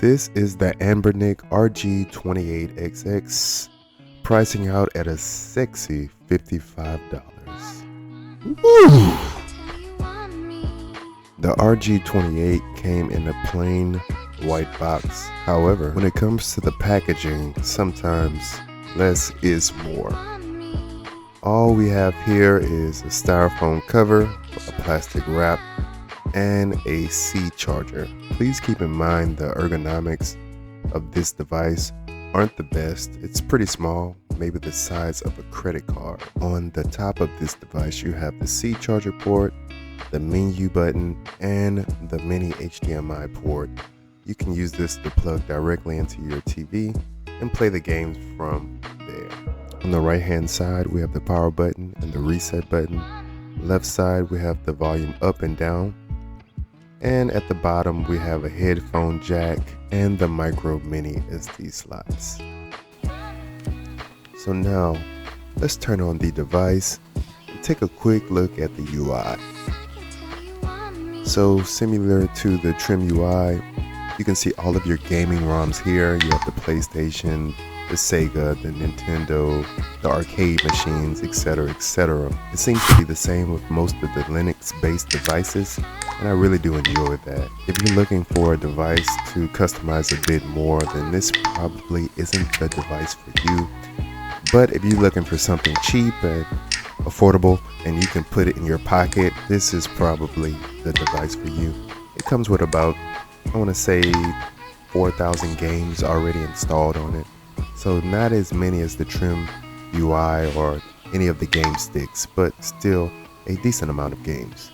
This is the Anbernic RG28XX, pricing out at a sexy $55. Woo! The RG28 came in a plain white box. However, when it comes to the packaging, sometimes less is more. All we have here is a styrofoam cover, a plastic wrap, and a C charger. Please keep in mind the ergonomics of this device aren't the best. It's pretty small, maybe the size of a credit card. On the top of this device, you have the C charger port, the menu button, and the mini HDMI port. You can use this to plug directly into your TV and play the games from there. On the right hand side, we have the power button and the reset button. Left side, we have the volume up and down. And at the bottom, we have a headphone jack and the micro mini SD slots. So now, let's turn on the device and take a quick look at the UI. So similar to the trim UI, you can see all of your gaming ROMs here. You have the PlayStation, the Sega, the Nintendo, the arcade machines, etc., etc. It seems to be the same with most of the Linux-based devices, and I really do enjoy that. If you're looking for a device to customize a bit more, then this probably isn't the device for you. But if you're looking for something cheap and affordable and you can put it in your pocket, this is probably the device for you. It comes with about, I want to say, 4,000 games already installed on it. So not as many as the trim UI or any of the game sticks, but still a decent amount of games.